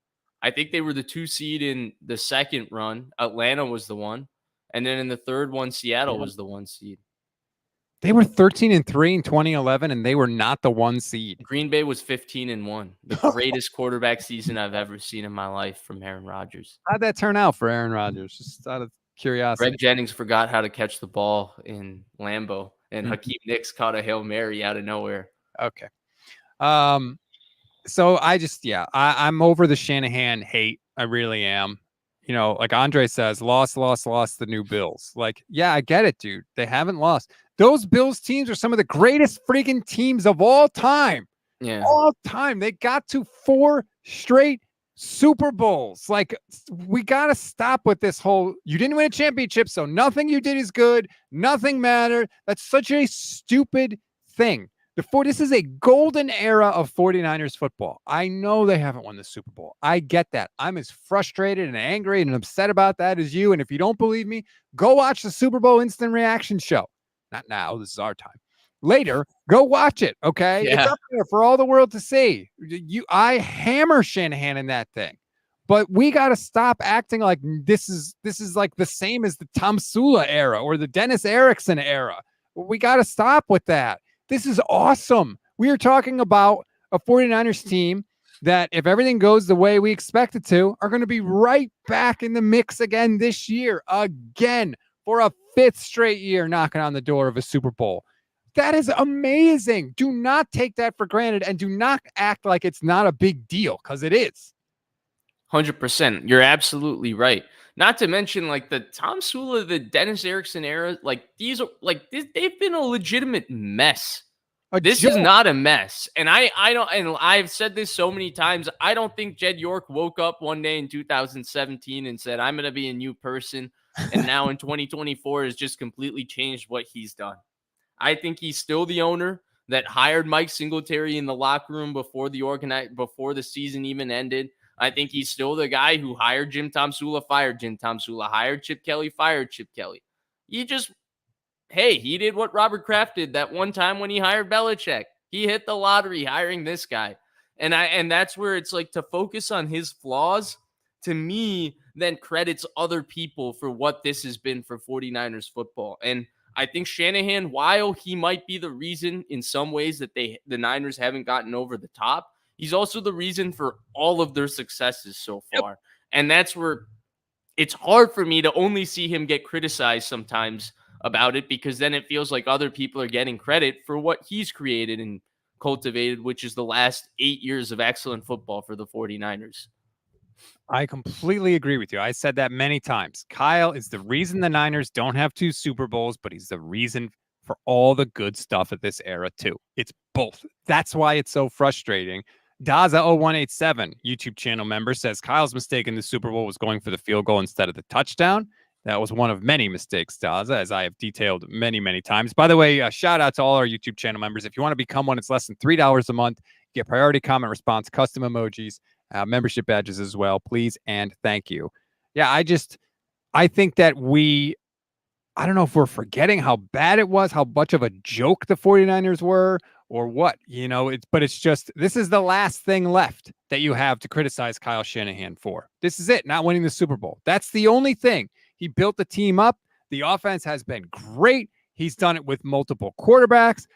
I think they were the 2 seed in the second run. Atlanta was the 1. And then in the third one, Seattle was the 1 seed. They were 13-3 in 2011, and they were not the 1 seed. Green Bay was 15-1. The greatest quarterback season I've ever seen in my life from Aaron Rodgers. How'd that turn out for Aaron Rodgers? Just out of curiosity. Greg Jennings forgot how to catch the ball in Lambeau, and Hakeem Nicks caught a Hail Mary out of nowhere. Okay. So I'm over the Shanahan hate. I really am. You know, like Andre says, lost the new Bills. Like, yeah, I get it, dude. They haven't lost. Those Bills teams are some of the greatest freaking teams of all time. Yeah. All time. They got to 4 straight Super Bowls. Like, we got to stop with this whole, you didn't win a championship, so nothing you did is good. Nothing mattered. That's such a stupid thing. This is a golden era of 49ers football. I know they haven't won the Super Bowl. I get that. I'm as frustrated and angry and upset about that as you. And if you don't believe me, go watch the Super Bowl instant reaction show. Not now. This is our time. Later, go watch it. Okay. Yeah. It's up there for all the world to see. I hammer Shanahan in that thing, but we got to stop acting like this is like the same as the Tom Sula era or the Dennis Erickson era. We got to stop with that. This is awesome. We are talking about a 49ers team that, if everything goes the way we expect it to, are going to be right back in the mix again this year, again, for a 5th straight year, knocking on the door of a Super Bowl. That is amazing. Do not take that for granted, and do not act like it's not a big deal, because it is. 100%. You're absolutely right. Not to mention, like, the Tom Sula, the Dennis Erickson era, like, they've been a legitimate mess. This is not a mess. And I've said this so many times. I don't think Jed York woke up one day in 2017 and said, I'm going to be a new person. And now in 2024 has just completely changed what he's done. I think he's still the owner that hired Mike Singletary in the locker room before the season even ended. I think he's still the guy who hired Jim Tom Sula, fired Jim Tom Sula, hired Chip Kelly, fired Chip Kelly. He did what Robert Kraft did that one time when he hired Belichick. He hit the lottery hiring this guy. And that's where it's like, to focus on his flaws, to me, then credits other people for what this has been for 49ers football. And I think Shanahan, while he might be the reason in some ways that the Niners haven't gotten over the top, he's also the reason for all of their successes so far. Yep. And that's where it's hard for me to only see him get criticized sometimes about it, because then it feels like other people are getting credit for what he's created and cultivated, which is the last 8 years of excellent football for the 49ers. I completely agree with you. I said that many times. Kyle is the reason the Niners don't have 2 Super Bowls, but he's the reason for all the good stuff at this era, too. It's both. That's why it's so frustrating. Daza0187, YouTube channel member, says Kyle's mistake in the Super Bowl was going for the field goal instead of the touchdown. That was one of many mistakes, Daza, as I have detailed many, many times. By the way, shout out to all our YouTube channel members. If you want to become one, it's less than $3 a month. Get priority comment response, custom emojis, membership badges as well. Please and thank you. Yeah, I think that I don't know if we're forgetting how bad it was, how much of a joke the 49ers were, or what, but it's just, this is the last thing left that you have to criticize Kyle Shanahan for. This is it, not winning the Super Bowl. That's the only thing. He built the team up. The offense has been great. He's done it with multiple quarterbacks.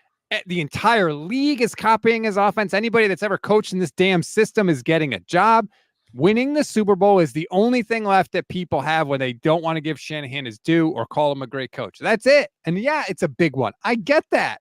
The entire league is copying his offense. Anybody that's ever coached in this damn system is getting a job. Winning the Super Bowl is the only thing left that people have when they don't want to give Shanahan his due or call him a great coach. That's it. And yeah, it's a big one. I get that.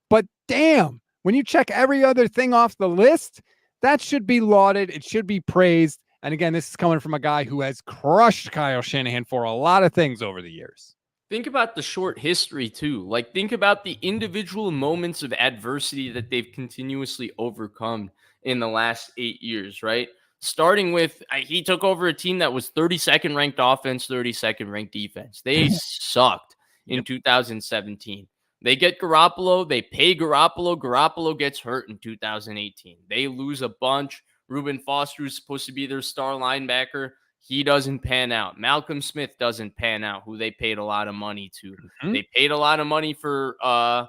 But damn, when you check every other thing off the list, that should be lauded. It should be praised. And again, this is coming from a guy who has crushed Kyle Shanahan for a lot of things over the years. Think about the short history too. Like, think about the individual moments of adversity that they've continuously overcome in the last 8 years, right? Starting with, he took over a team that was 32nd ranked offense, 32nd ranked defense. They sucked in 2017. They get Garoppolo. They pay Garoppolo. Garoppolo gets hurt in 2018. They lose a bunch. Reuben Foster is supposed to be their star linebacker. He doesn't pan out. Malcolm Smith doesn't pan out, who they paid a lot of money to. Mm-hmm. They paid a lot of money for, or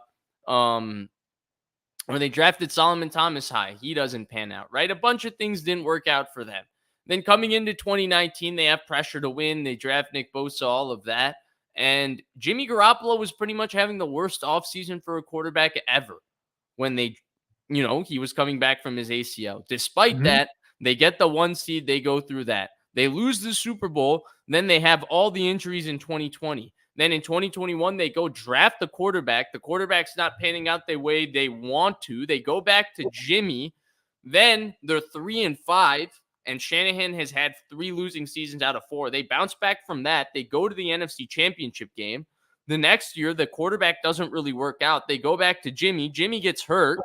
they drafted Solomon Thomas high. He doesn't pan out, right? A bunch of things didn't work out for them. Then coming into 2019, they have pressure to win. They draft Nick Bosa, all of that. And Jimmy Garoppolo was pretty much having the worst offseason for a quarterback ever when he was coming back from his ACL. Despite that, they get the 1 seed. They go through that. They lose the Super Bowl. Then they have all the injuries in 2020. Then in 2021, they go draft the quarterback. The quarterback's not panning out the way they want to. They go back to Jimmy. Then they're 3-5, and Shanahan has had 3 losing seasons out of 4. They bounce back from that. They go to the NFC Championship game. The next year, the quarterback doesn't really work out. They go back to Jimmy. Jimmy gets hurt.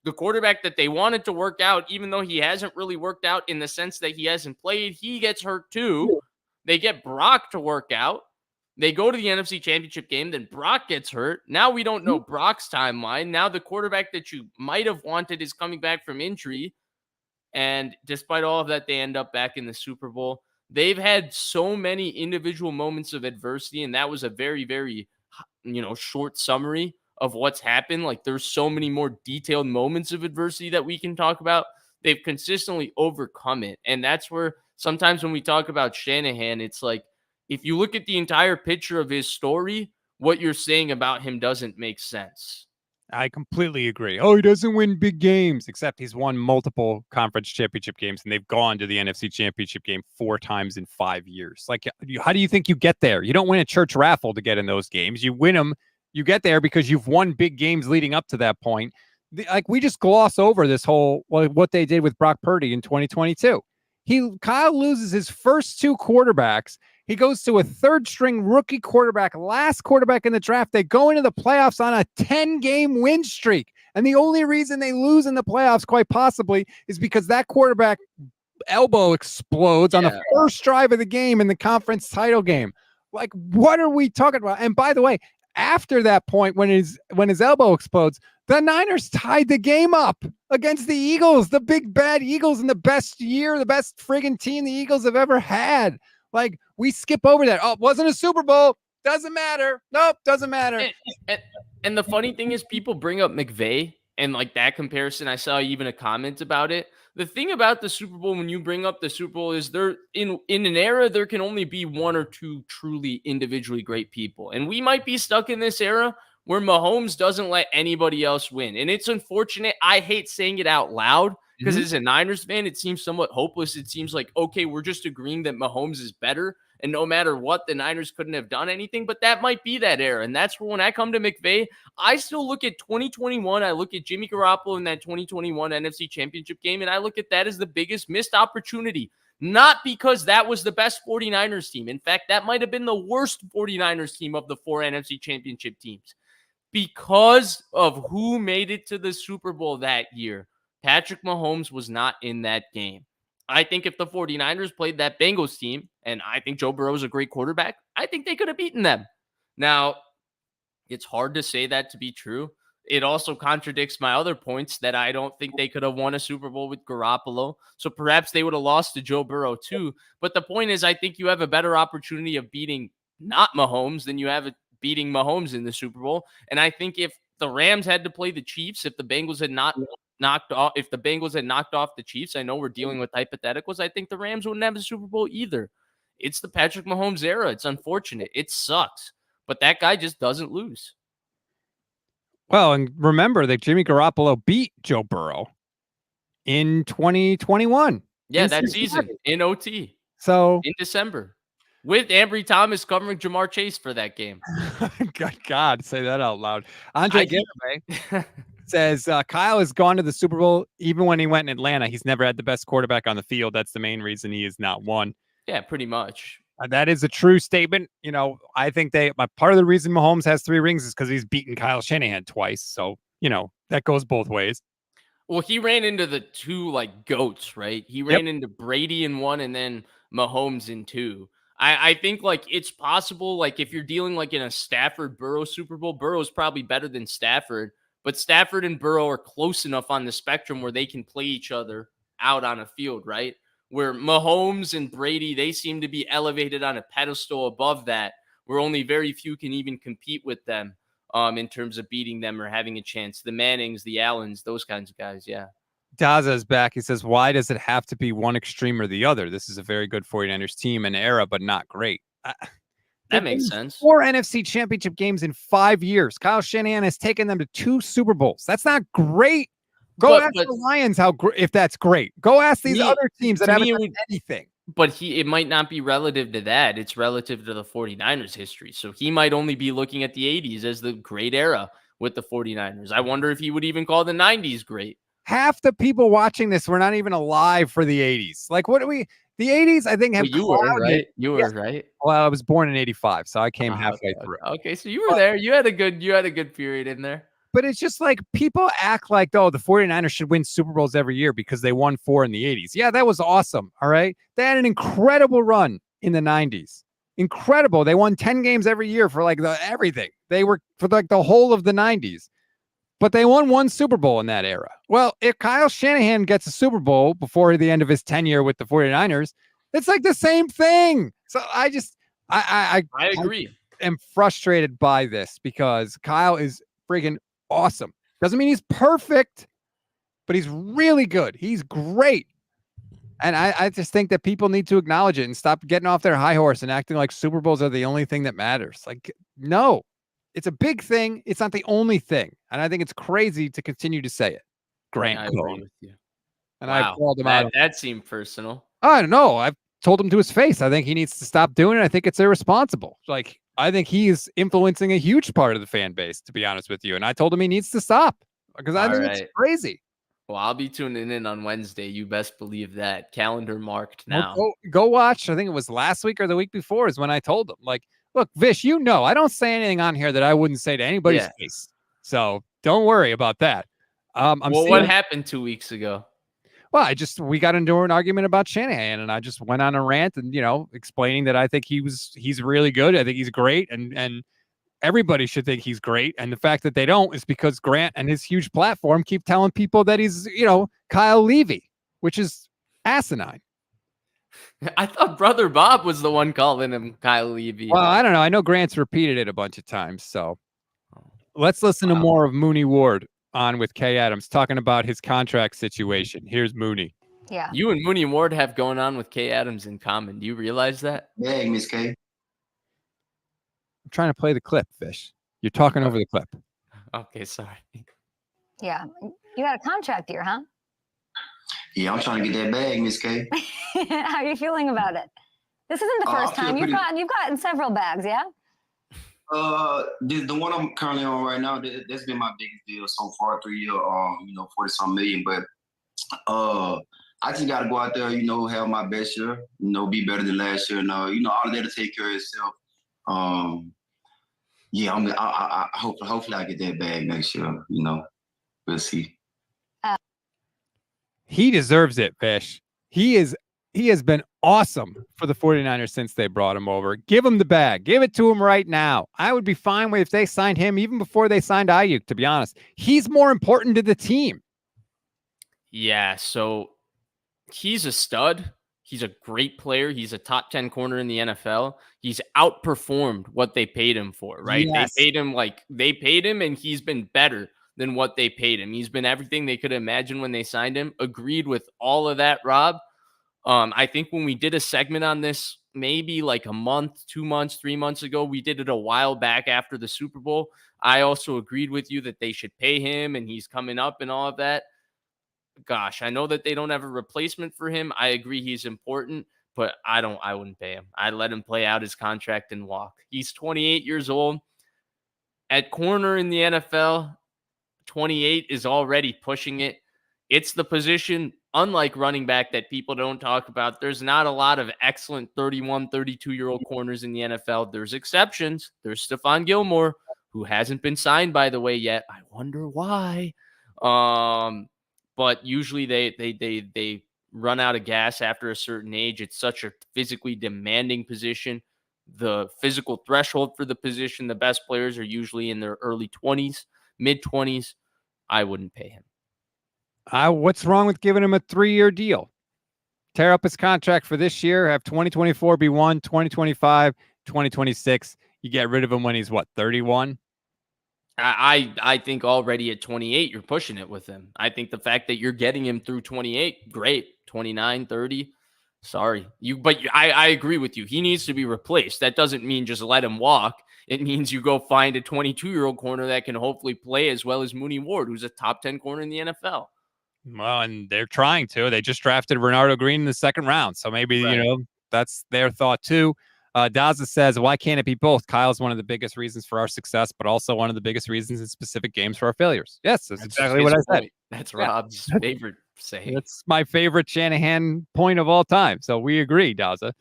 The quarterback that they wanted to work out, even though he hasn't really worked out in the sense that he hasn't played, he gets hurt too. They get Brock to work out. They go to the NFC Championship game. Then Brock gets hurt. Now we don't know Brock's timeline. Now the quarterback that you might have wanted is coming back from injury. And despite all of that, they end up back in the Super Bowl. They've had so many individual moments of adversity, and that was a very, very, short summary of what's happened. Like, there's so many more detailed moments of adversity that we can talk about. They've consistently overcome it. And that's where sometimes when we talk about Shanahan, it's like, if you look at the entire picture of his story, what you're saying about him doesn't make sense. I completely agree. Oh, he doesn't win big games, except he's won multiple conference championship games, and they've gone to the NFC Championship game 4 times in 5 years. Like, how do you think you get there? You don't win a church raffle to get in those games. You win them. You get there because you've won big games leading up to that point. We just gloss over this whole, what they did with Brock Purdy in 2022. Kyle loses his first 2 quarterbacks. He goes to a 3rd-string rookie quarterback, last quarterback in the draft. They go into the playoffs on a 10-game win streak. And the only reason they lose in the playoffs, quite possibly, is because that quarterback elbow explodes on the first drive of the game in the conference title game. Like, what are we talking about? And by the way, after that point, when his elbow explodes, the Niners tied the game up against the Eagles, the big bad Eagles, in the best friggin' team the Eagles have ever had. Like, we skip over that. Oh, it wasn't a Super Bowl. Doesn't matter. Nope, doesn't matter. And the funny thing is, people bring up McVay and like that comparison. I saw even a comment about it. The thing about the Super Bowl, when you bring up the Super Bowl, is there in an era, there can only be 1 or 2 truly individually great people. And we might be stuck in this era where Mahomes doesn't let anybody else win. And it's unfortunate. I hate saying it out loud because as a Niners fan, it seems somewhat hopeless. It seems like, okay, we're just agreeing that Mahomes is better. And no matter what, the Niners couldn't have done anything. But that might be that era. And that's where, when I come to McVay, I still look at 2021. I look at Jimmy Garoppolo in that 2021 NFC Championship game. And I look at that as the biggest missed opportunity. Not because that was the best 49ers team. In fact, that might have been the worst 49ers team of the 4 NFC Championship teams. Because of who made it to the Super Bowl that year, Patrick Mahomes was not in that game. I think if the 49ers played that Bengals team, and I think Joe Burrow is a great quarterback, I think they could have beaten them. Now, it's hard to say that to be true. It also contradicts my other points that I don't think they could have won a Super Bowl with Garoppolo. So perhaps they would have lost to Joe Burrow too. But the point is, I think you have a better opportunity of beating not Mahomes than you have beating Mahomes in the Super Bowl. And I think if the Rams had to play the Chiefs, if the Bengals had not knocked off the Chiefs, I know we're dealing with hypotheticals, I think the Rams wouldn't have a Super Bowl either. It's the Patrick Mahomes era. It's unfortunate. It sucks. But that guy just doesn't lose. Well, and remember that Jimmy Garoppolo beat Joe Burrow in 2021. Yeah, that season in OT. So in December. With Ambry Thomas covering Jamar Chase for that game. God, say that out loud. Andre Garibay says Kyle has gone to the Super Bowl even when he went in Atlanta. He's never had the best quarterback on the field. That's the main reason he has not won. Yeah, pretty much. That is a true statement. You know, I think part of the reason Mahomes has 3 rings is because he's beaten Kyle Shanahan twice. So, you know, that goes both ways. Well, he ran into the 2 like goats, right? He ran into Brady in 1 and then Mahomes in 2. I think like it's possible, like if you're dealing like in a Stafford Burrow Super Bowl, Burrow's probably better than Stafford, but Stafford and Burrow are close enough on the spectrum where they can play each other out on a field, right? Where Mahomes and Brady, they seem to be elevated on a pedestal above that, where only very few can even compete with them in terms of beating them or having a chance. The Mannings, the Allens, those kinds of guys, yeah. Daza is back. He says, why does it have to be one extreme or the other? This is a very good 49ers team and era, but not great. That makes sense. 4 NFC championship games in 5 years. Kyle Shanahan has taken them to 2 Super Bowls. That's not great. Go ask the Lions if that's great. Go ask these other teams that haven't done anything. But it might not be relative to that. It's relative to the 49ers history. So he might only be looking at the 80s as the great era with the 49ers. I wonder if he would even call the 90s great. Half the people watching this were not even alive for the 80s. Like, what do we? The 80s, I think, have you were, right? You were, right? Well, I was born in 85, so I came halfway through. Okay, so you were there. You had a good period in there. But it's just like people act like, oh, the 49ers should win Super Bowls every year because they won 4 in the 80s. Yeah, that was awesome. All right. They had an incredible run in the 90s. Incredible. They won 10 games every year for like everything. They were for like the whole of the 90s. But they won 1 Super Bowl in that era. Well, if Kyle Shanahan gets a Super Bowl before the end of his tenure with the 49ers, it's like the same thing. So I agree. I am frustrated by this because Kyle is freaking awesome. Doesn't mean he's perfect, but he's really good. He's great. And I just think that people need to acknowledge it and stop getting off their high horse and acting like Super Bowls are the only thing that matters. Like, no. It's a big thing. It's not the only thing. And I think it's crazy to continue to say it. Grant. I agree with you. And I called him out. That seemed personal. I don't know. I've told him to his face. I think he needs to stop doing it. I think it's irresponsible. Like, I think he's influencing a huge part of the fan base, to be honest with you. And I told him he needs to stop because I think it's crazy. Well, I'll be tuning in on Wednesday. You best believe that. Calendar marked now. Well, go watch. I think it was last week or the week before is when I told him, like, look, Vish, you know, I don't say anything on here that I wouldn't say to anybody's face. So don't worry about that. What happened 2 weeks ago? Well, we got into an argument about Shanahan, and I just went on a rant and, you know, explaining that I think he's really good. I think he's great, and everybody should think he's great. And the fact that they don't is because Grant and his huge platform keep telling people that he's, you know, Kyle Levy, which is asinine. I thought Brother Bob was the one calling him Kyle Levy. Well, I don't know. I know Grant's repeated it a bunch of times. So let's listen to more of Mooney Ward on with Kay Adams talking about his contract situation. Here's Mooney. Yeah. You and Mooney Ward have going on with Kay Adams in common. Do you realize that? Yeah, Miss K. I'm trying to play the clip, Fish. You're talking over the clip. Okay, sorry. Yeah. You got a contract here, huh? Yeah, I'm trying to get that bag, Miss K. How are you feeling about it? This isn't the first time. You've gotten several bags, yeah? The one I'm currently on right now, that's been my biggest deal so far, 3 year, 40-some million. But I just got to go out there, have my best year, be better than last year. And, all of that to take care of itself. Yeah, hopefully I get that bag next year. We'll see. He deserves it, Vish. He has been awesome for the 49ers since they brought him over. Give him the bag. Give it to him right now. I would be fine with if they signed him even before they signed Aiyuk, to be honest. He's more important to the team. Yeah, so he's a stud. He's a great player. He's a top 10 corner in the NFL. He's outperformed what they paid him for, right? Yes. They paid him and he's been better than what they paid him. He's been everything they could imagine when they signed him. Agreed with all of that, Rob. I think when we did a segment on this, maybe like a month, 2 months, 3 months ago, we did it a while back after the Super Bowl. I also agreed with you that they should pay him and he's coming up and all of that. Gosh, I know that they don't have a replacement for him. I agree he's important, but I wouldn't pay him. I'd let him play out his contract and walk. He's 28 years old. At corner in the NFL, 28 is already pushing it. It's the position, unlike running back, that people don't talk about. There's not a lot of excellent 31, 32-year-old corners in the NFL. There's exceptions. There's Stephon Gilmore, who hasn't been signed, by the way, yet. I wonder why. But usually they run out of gas after a certain age. It's such a physically demanding position. The physical threshold for the position, the best players are usually in their early 20s, mid-20s. I wouldn't pay him. What's wrong with giving him a 3-year deal? Tear up his contract for this year, have 2024 be one, 2025, 2026. You get rid of him when he's, 31? I think already at 28, you're pushing it with him. I think the fact that you're getting him through 28, great. 29, 30, sorry. I agree with you. He needs to be replaced. That doesn't mean just let him walk. It means you go find a 22-year-old corner that can hopefully play as well as Mooney Ward, who's a top 10 corner in the NFL. Well, and they're trying to. They just drafted Renardo Green in the second round. So maybe, Right. That's their thought too. Daza says, why can't it be both? Kyle's one of the biggest reasons for our success, but also one of the biggest reasons in specific games for our failures. Yes, that's exactly what I said. Point. That's Rob's favorite saying. That's my favorite Shanahan point of all time. So we agree, Daza.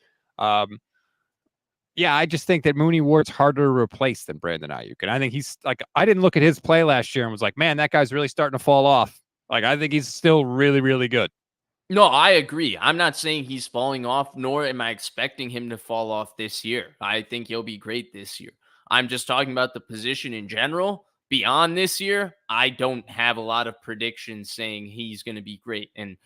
Yeah, I just think that Mooney Ward's harder to replace than Brandon Aiyuk. And I think he's I didn't look at his play last year and was like, man, that guy's really starting to fall off. I think he's still really, really good. No, I agree. I'm not saying he's falling off, nor am I expecting him to fall off this year. I think he'll be great this year. I'm just talking about the position in general. Beyond this year, I don't have a lot of predictions saying he's going to be great. And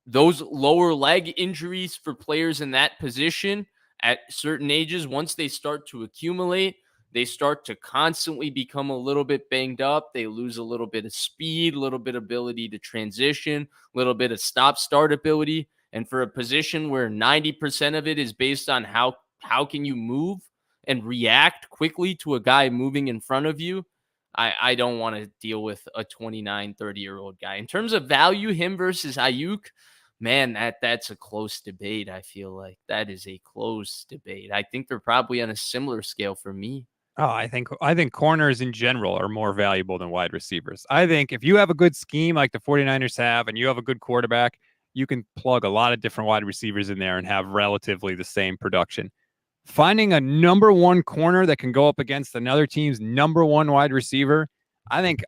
those lower leg injuries for players in that position at certain ages, once they start to accumulate, they start to constantly become a little bit banged up. They lose a little bit of speed, a little bit of ability to transition, a little bit of stop-start ability. And for a position where 90% of it is based on how can you move and react quickly to a guy moving in front of you, I don't want to deal with a 29, 30-year-old guy. In terms of value, him versus Aiyuk, man, that's a close debate. I feel like that is a close debate. I think they're probably on a similar scale for me. Oh, I think corners in general are more valuable than wide receivers. I think if you have a good scheme like the 49ers have and you have a good quarterback, you can plug a lot of different wide receivers in there and have relatively the same production. Finding a number one corner that can go up against another team's number one wide receiver, I think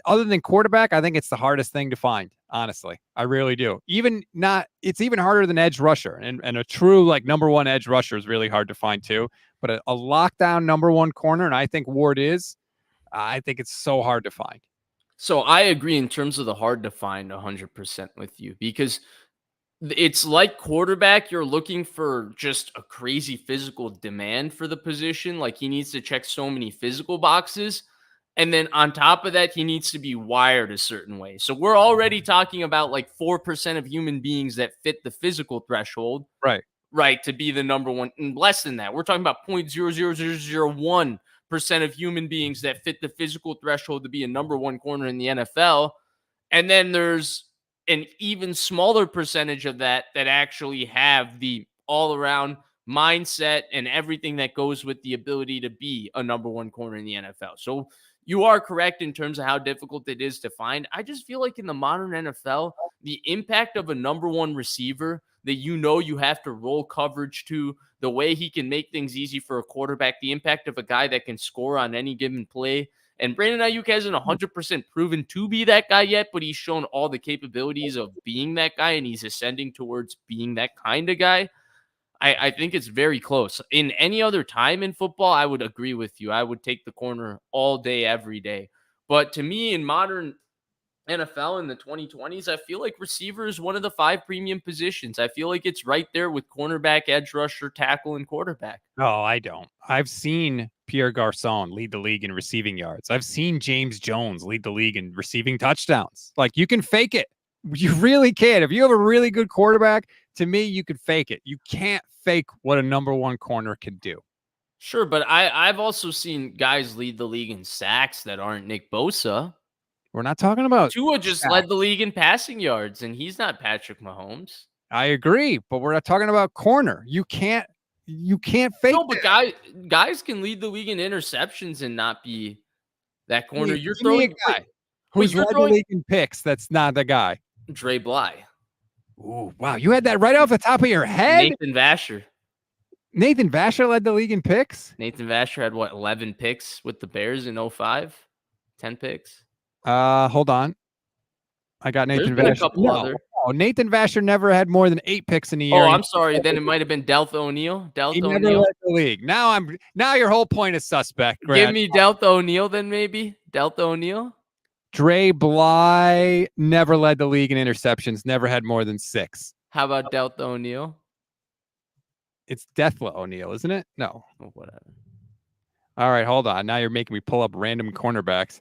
other than quarterback, I think it's the hardest thing to find. Honestly, I really do. It's even harder than edge rusher, and a true number one edge rusher is really hard to find too. But a lockdown number one corner, and I think Ward is. I think it's so hard to find. So I agree in terms of the hard to find 100% with you, because it's like quarterback. You're looking for just a crazy physical demand for the position. Like he needs to check so many physical boxes. And then on top of that, he needs to be wired a certain way. So we're already talking about 4% of human beings that fit the physical threshold. Right. To be the number one, and less than that. We're talking about 0.00001% of human beings that fit the physical threshold to be a number one corner in the NFL. And then there's an even smaller percentage of that actually have the all around mindset and everything that goes with the ability to be a number one corner in the NFL. So you are correct in terms of how difficult it is to find. I just feel like in the modern NFL, the impact of a number one receiver that you have to roll coverage to, the way he can make things easy for a quarterback, the impact of a guy that can score on any given play. And Brandon Aiyuk hasn't 100% proven to be that guy yet, but he's shown all the capabilities of being that guy, and he's ascending towards being that kind of guy. I think it's very close. In any other time in football, I would agree with you. I would take the corner all day, every day. But to me, in modern NFL in the 2020s, I feel like receiver is one of the 5 premium positions. I feel like it's right there with cornerback, edge rusher, tackle, and quarterback. No, I don't. I've seen Pierre Garçon lead the league in receiving yards. I've seen James Jones lead the league in receiving touchdowns. Like, you can fake it. You really can. If you have a really good quarterback, to me, you can fake it. You can't fake what a number one corner can do. Sure, but I've also seen guys lead the league in sacks that aren't Nick Bosa. We're not talking about Tua just led the league in passing yards, and he's not Patrick Mahomes. I agree, but we're not talking about corner. You can't fake. No, but guys can lead the league in interceptions and not be that corner. You're Give me throwing a guy who's led the league in picks. That's not the guy. Dre Bly. Ooh, wow. You had that right off the top of your head? Nathan Vasher. Nathan Vasher led the league in picks? Nathan Vasher had, 11 picks with the Bears in 05? 10 picks? Hold on. I got Nathan There's been Vasher. a couple other. Oh, Nathan Vasher never had more than 8 picks in a year. Oh, I'm sorry. Then it might have been Delta O'Neal. He never led the league. Now your whole point is suspect, Grant. Give me Delta O'Neal then, maybe. Delta O'Neal? Dre Bly never led the league in interceptions, never had more than 6. How about Delta O'Neal? It's Deathla O'Neal, isn't it? No. Oh, whatever. All right, hold on. Now you're making me pull up random cornerbacks.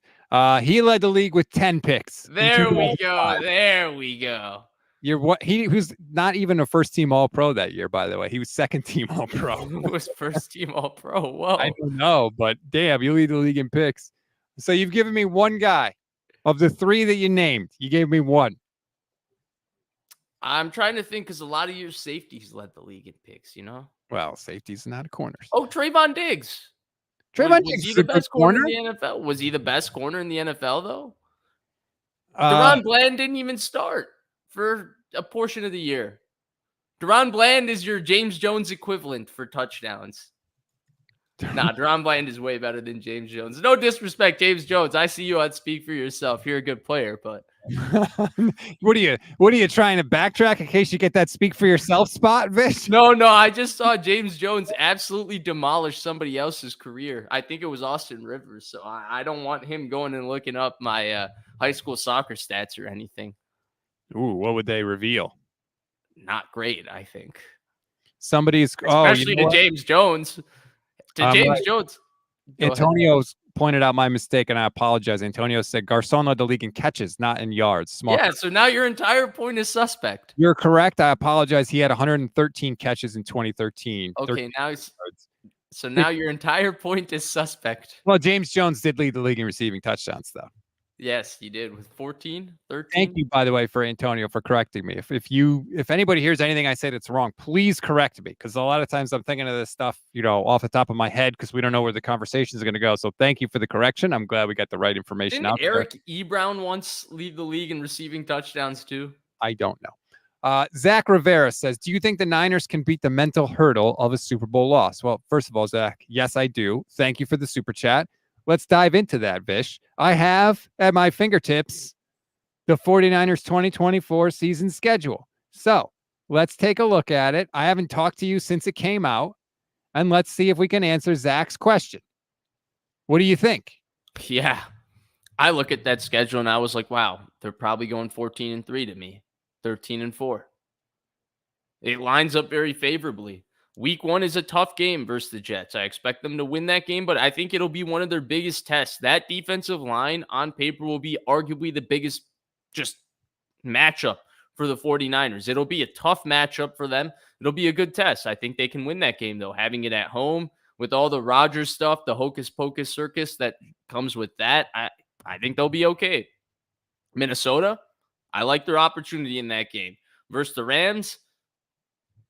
He led the league with 10 picks. There we go. There we go. He was not even a first team All Pro that year, by the way. He was second team All Pro. Who was first team All Pro? Whoa. I don't know, but damn, you lead the league in picks. So you've given me one guy. Of the 3 that you named, you gave me 1. I'm trying to think because a lot of your safeties led the league in picks, Well, safety's not a corners. Oh, Trayvon Diggs. Trayvon Was Diggs he is the a good best corner corner. in the NFL? Was he the best corner in the NFL, though? Deron Bland didn't even start for a portion of the year. Deron Bland is your James Jones equivalent for touchdowns. Nah, Deron Bland is way better than James Jones. No disrespect, James Jones. I see you on Speak for Yourself. You're a good player, but What are you trying to backtrack in case you get that Speak for Yourself spot, Vish? no, I just saw James Jones absolutely demolish somebody else's career. I think it was Austin Rivers, so I don't want him going and looking up my high school soccer stats or anything. Ooh, what would they reveal? Not great, I think. Somebody's Especially to James Jones. James Jones. Antonio's pointed out my mistake, and I apologize. Antonio said Garçon led the league in catches, not in yards. So now your entire point is suspect. You're correct. I apologize. He had 113 catches in 2013. Okay, now your entire point is suspect. Well, James Jones did lead the league in receiving touchdowns, though. Yes, he did with 14, 13. Thank you, by the way, for Antonio for correcting me. If anybody hears anything I say that's wrong, please correct me, because a lot of times I'm thinking of this stuff, off the top of my head, because we don't know where the conversation is going to go. So thank you for the correction. I'm glad we got the right information out there. Eric Ebron once lead the league in receiving touchdowns too? I don't know. Zach Rivera says, do you think the Niners can beat the mental hurdle of a Super Bowl loss? Well, first of all, Zach, yes, I do. Thank you for the super chat. Let's dive into that, Vish. I have at my fingertips the 49ers 2024 season schedule. So let's take a look at it. I haven't talked to you since it came out, and let's see if we can answer Zach's question. What do you think? Yeah. I look at that schedule and I was like, wow, they're probably going 14-3 to me, 13-4. It lines up very favorably. Week 1 is a tough game versus the Jets. I expect them to win that game, but I think it'll be one of their biggest tests. That defensive line on paper will be arguably the biggest just matchup for the 49ers. It'll be a tough matchup for them. It'll be a good test. I think they can win that game, though. Having it at home with all the Rodgers stuff, the hocus pocus circus that comes with that, I think they'll be okay. Minnesota, I like their opportunity in that game. Versus the Rams,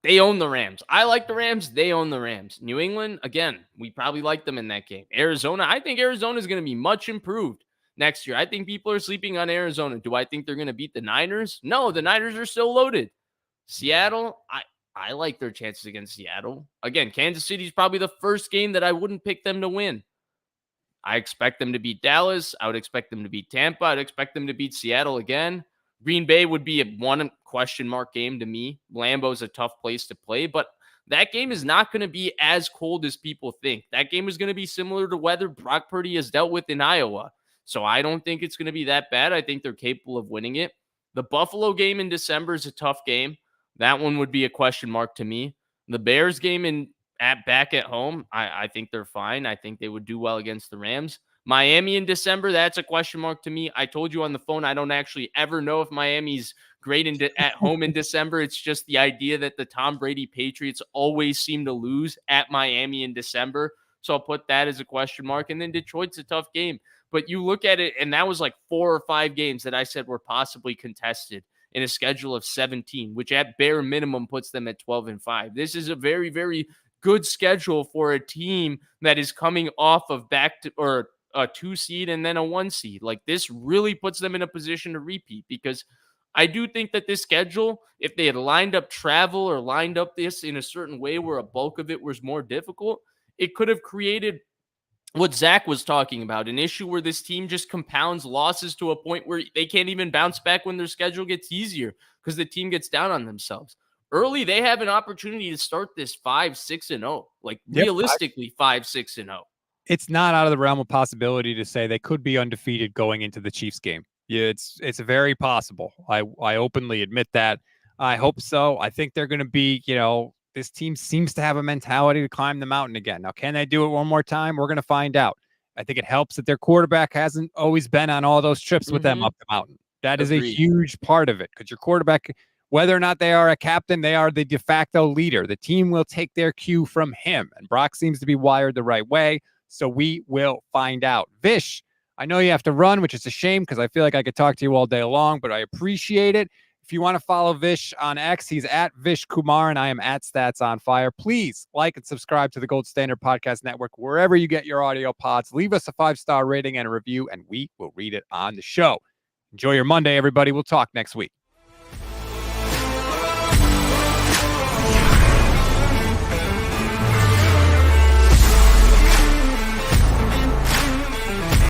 They own the Rams. I like the Rams. They own the Rams. New England, again, we probably like them in that game. Arizona, I think Arizona is going to be much improved next year. I think people are sleeping on Arizona. Do I think they're going to beat the Niners? No, the Niners are still loaded. Seattle, I like their chances against Seattle. Again, Kansas City is probably the first game that I wouldn't pick them to win. I expect them to beat Dallas. I would expect them to beat Tampa. I'd expect them to beat Seattle again. Green Bay would be a one question mark game to me. Lambeau's a tough place to play, but that game is not going to be as cold as people think. That game is going to be similar to weather Brock Purdy has dealt with in Iowa. So I don't think it's going to be that bad. I think they're capable of winning it. The Buffalo game in December is a tough game. That one would be a question mark to me. The Bears game back at home, I think they're fine. I think they would do well against the Rams. Miami in December, that's a question mark to me. I told you on the phone, I don't actually ever know if Miami's great at home in December. It's just the idea that the Tom Brady Patriots always seem to lose at Miami in December. So I'll put that as a question mark. And then Detroit's a tough game. But you look at it, and that was like 4 or 5 games that I said were possibly contested in a schedule of 17, which at bare minimum puts them at 12-5. This is a very, very good schedule for a team that is coming off of a 2 seed and then a 1 seed. Like, this really puts them in a position to repeat, because I do think that this schedule, if they had lined up travel or lined up this in a certain way where a bulk of it was more difficult, it could have created what Zach was talking about, an issue where this team just compounds losses to a point where they can't even bounce back when their schedule gets easier because the team gets down on themselves. Early, they have an opportunity to start this 5-6-0, like realistically 5-6-0. It's not out of the realm of possibility to say they could be undefeated going into the Chiefs game. Yeah, it's very possible. I openly admit that. I hope so. I think they're going to be, this team seems to have a mentality to climb the mountain again. Now, can they do it one more time? We're going to find out. I think it helps that their quarterback hasn't always been on all those trips with them up the mountain. That is a huge part of it, because your quarterback, whether or not they are a captain, they are the de facto leader. The team will take their cue from him, and Brock seems to be wired the right way, so we will find out. Vish, I know you have to run, which is a shame because I feel like I could talk to you all day long, but I appreciate it. If you want to follow Vish on X, he's at Vish Kumaran. I am at Stats on Fire. Please like and subscribe to the Gold Standard Podcast Network wherever you get your audio pods. Leave us a 5-star rating and a review, and we will read it on the show. Enjoy your Monday, everybody. We'll talk next week.